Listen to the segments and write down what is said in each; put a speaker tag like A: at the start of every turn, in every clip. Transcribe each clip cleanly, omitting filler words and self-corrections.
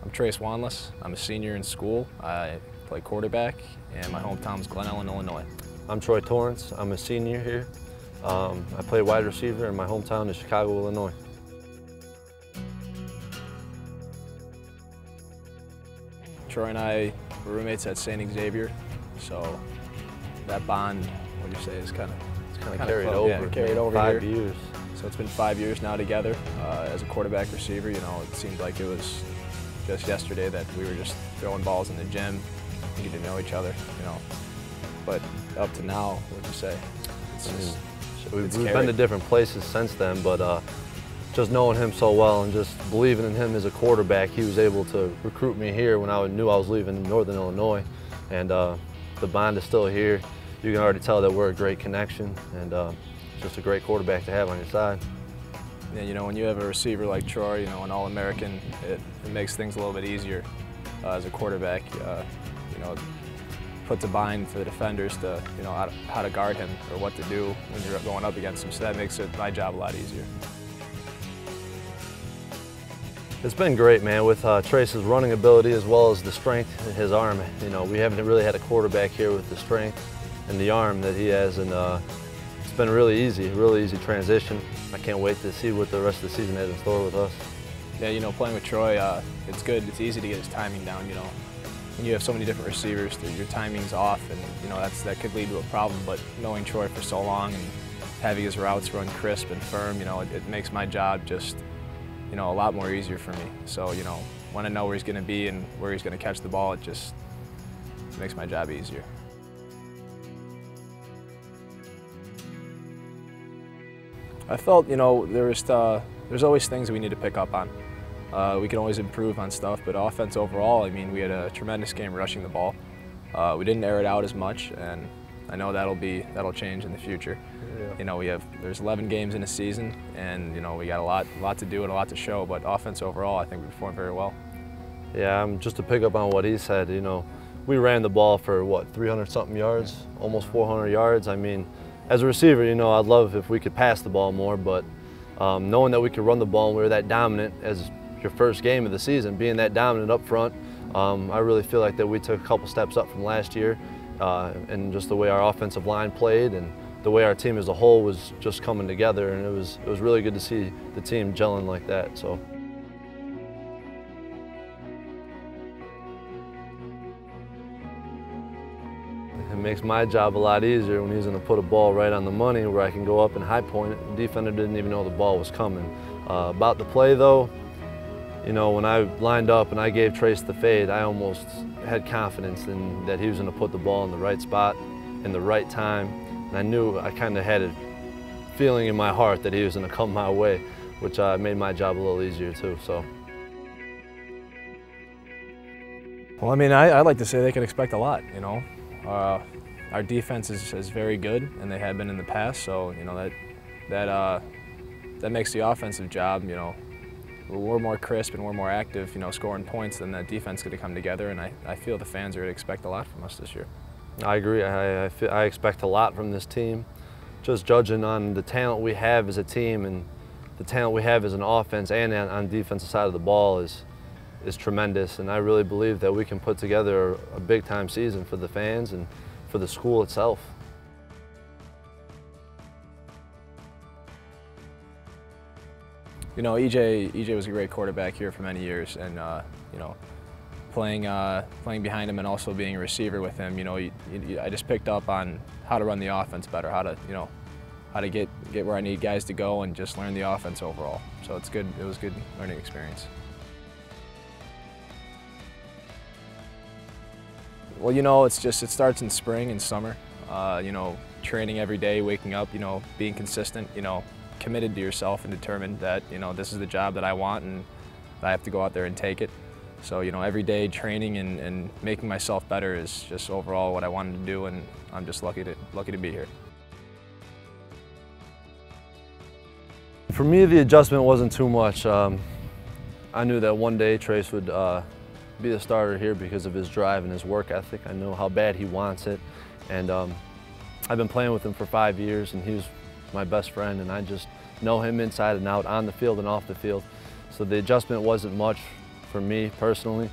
A: I'm Trace Wanless. I'm a senior in school. I play quarterback, and my hometown is Glen Ellen, Illinois.
B: I'm Troy Torrence. I'm a senior here. I play wide receiver, and my hometown is Chicago, Illinois.
A: Troy and I were roommates at St. Xavier, so that bond, what do you say, is kind of
B: carried over.
A: Yeah, carried over
B: 5
A: here.
B: years.
A: So it's been 5 years now together as a quarterback receiver. You know, it seemed like it was just yesterday that we were just throwing balls in the gym, getting to know each other. You know, but up to now, what would you say?
B: We've been to different places since then, but just knowing him so well and just believing in him as a quarterback, he was able to recruit me here when I knew I was leaving Northern Illinois, and the bond is still here. You can already tell that we're a great connection, and just a great quarterback to have on your side.
A: Yeah, you know, when you have a receiver like Troy, you know, an All-American, it makes things a little bit easier as a quarterback. You know, puts a bind for the defenders to, you know, how to guard him or what to do when you're going up against him. So that makes my job a lot easier.
B: It's been great, man, with Trace's running ability as well as the strength in his arm. You know, we haven't really had a quarterback here with the strength and the arm that he has, and it's been really easy transition. I can't wait to see what the rest of the season has in store with us.
A: Yeah, you know, playing with Troy, it's good. It's easy to get his timing down, you know. When you have so many different receivers, your timing's off, and, you know, that could lead to a problem. But knowing Troy for so long and having his routes run crisp and firm, you know, it makes my job just, you know, a lot more easier for me. So, you know, when I know where he's going to be and where he's going to catch the ball, it just makes my job easier. I felt, you know, there's always things that we need to pick up on. We can always improve on stuff, but offense overall, I mean, we had a tremendous game rushing the ball. We didn't air it out as much, and I know that'll change in the future.
B: Yeah.
A: You know, there's 11 games in a season, and, you know, we got a lot to do and a lot to show, but offense overall, I think we performed very well.
B: Yeah, just to pick up on what he said, you know, we ran the ball for, what, 300-something yards, almost 400 yards. I mean, as a receiver, you know, I'd love if we could pass the ball more, but knowing that we could run the ball and we were that dominant as your first game of the season, being that dominant up front, I really feel like that we took a couple steps up from last year, and just the way our offensive line played and the way our team as a whole was just coming together, and it was really good to see the team gelling like that. So. It makes my job a lot easier when he's going to put a ball right on the money where I can go up and high point it. The defender didn't even know the ball was coming. About the play though, you know, when I lined up and I gave Trace the fade, I almost had confidence in that he was going to put the ball in the right spot, in the right time. And I knew, I kind of had a feeling in my heart that he was going to come my way, which made my job a little easier too. So.
A: Well, I mean, I'd like to say they could expect a lot, you know. Our defense is very good, and they have been in the past, so, you know, that makes the offensive job, you know, we're more crisp and we're more active, you know, scoring points, then that defense could come together, and I feel the fans are going to expect a lot from us this year.
B: I agree. I expect a lot from this team. Just judging on the talent we have as a team and the talent we have as an offense and on the defensive side of the ball is tremendous, and I really believe that we can put together a big-time season for the fans and for the school itself.
A: You know, EJ was a great quarterback here for many years, and you know, playing behind him and also being a receiver with him, you know, I just picked up on how to run the offense better, how to get where I need guys to go, and just learn the offense overall. So it's good. It was a good learning experience. Well, you know, it starts in spring and summer. You know, training every day, waking up, you know, being consistent, you know, committed to yourself and determined that, you know, this is the job that I want and I have to go out there and take it. So, you know, every day training and making myself better is just overall what I wanted to do, and I'm just lucky to be here.
B: For me, the adjustment wasn't too much. I knew that one day Trace would be the starter here because of his drive and his work ethic. I know how bad he wants it, and I've been playing with him for 5 years, and he was my best friend, and I just know him inside and out, on the field and off the field. So the adjustment wasn't much for me personally,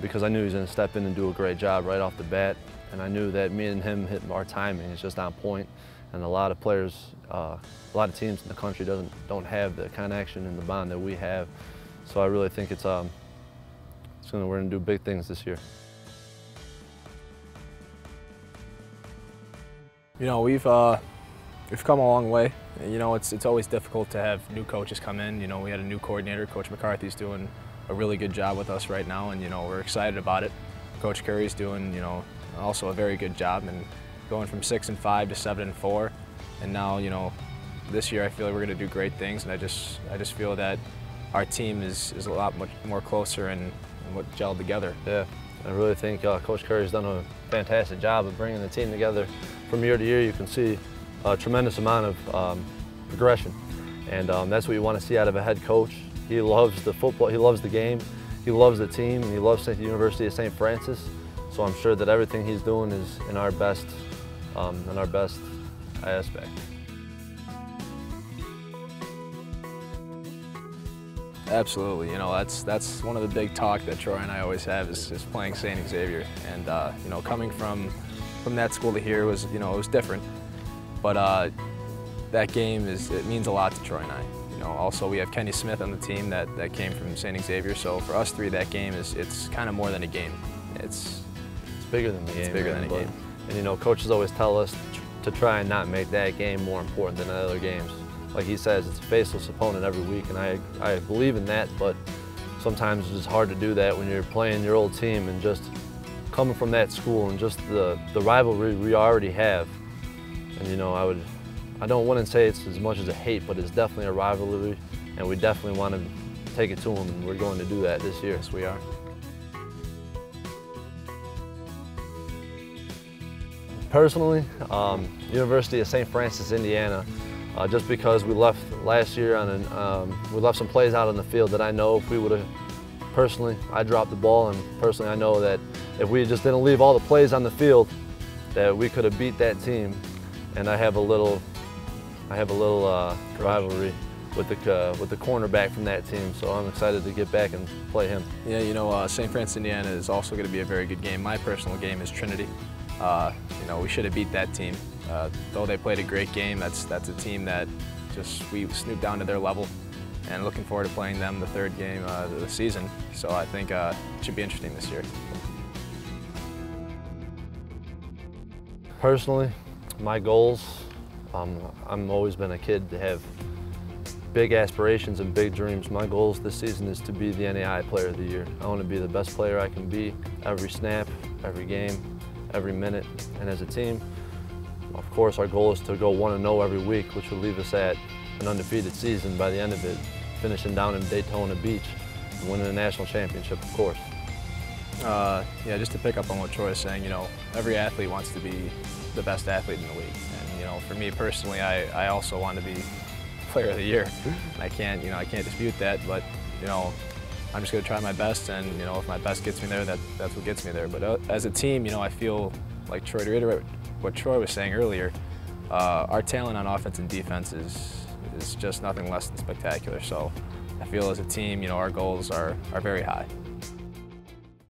B: because I knew he was going to step in and do a great job right off the bat. And I knew that me and him hitting our timing is just on point. And a lot of players, a lot of teams in the country don't have the connection and the bond that we have. So I really think we're going to do big things this year.
A: You know, we've come a long way. You know, it's always difficult to have new coaches come in. You know, we had a new coordinator. Coach McCarthy's doing a really good job with us right now, and you know, we're excited about it. Coach Curry's doing, you know, also a very good job, and going from 6-5 to 7-4, and now, you know, this year I feel like we're going to do great things, and I just feel that our team is a lot much more closer and what gelled together.
B: Yeah, I really think Coach Curry's done a fantastic job of bringing the team together. From year to year, you can see a tremendous amount of progression, and that's what you want to see out of a head coach. He loves the football, he loves the game, he loves the team, and he loves the University of St. Francis. So I'm sure that everything he's doing is in our best aspect.
A: Absolutely, you know, that's one of the big talk that Troy and I always have is playing St. Xavier, and you know, coming from that school to here was, you know, it was different, but that game it means a lot to Troy and I. You know, also we have Kenny Smith on the team that came from St. Xavier, so for us three, that game it's kind of more than a game. It's
B: bigger than the game.
A: It's bigger than a game.
B: And you know, coaches always tell us to try and not make that game more important than the other games. Like he says, it's a faceless opponent every week, and I believe in that, but sometimes it's hard to do that when you're playing your old team and just coming from that school and just the rivalry we already have. And you know, I wouldn't say it's as much as a hate, but it's definitely a rivalry, and we definitely want to take it to them, and we're going to do that this year.
A: Yes, we are.
B: Personally, University of St. Francis, Indiana, just because we left last year we left some plays out on the field that I know if we would have, personally, I dropped the ball, and personally I know that if we just didn't leave all the plays on the field, that we could have beat that team. And I have a little rivalry with the cornerback from that team, so I'm excited to get back and play him.
A: Yeah, you know, St. Francis, Indiana is also going to be a very good game. My personal game is Trinity. You know, we should have beat that team. Though they played a great game, that's a team that we snooped down to their level, and looking forward to playing them the third game of the season. So I think it should be interesting this year.
B: Personally, my goals, I've always been a kid to have big aspirations and big dreams. My goals this season is to be the NAIA Player of the Year. I want to be the best player I can be every snap, every game, every minute. And as a team, of course, our goal is to go 1-0 every week, which will leave us at an undefeated season by the end of it, finishing down in Daytona Beach and winning a national championship, of course.
A: Yeah, just to pick up on what Troy is saying, you know, every athlete wants to be the best athlete in the league. And, you know, for me personally, I also want to be Player of the Year. And I can't dispute that, but, you know, I'm just going to try my best, and, you know, if my best gets me there, that's what gets me there. But as a team, you know, I feel like, Troy, to reiterate what Troy was saying earlier, our talent on offense and defense is just nothing less than spectacular. So I feel as a team, you know, our goals are very high.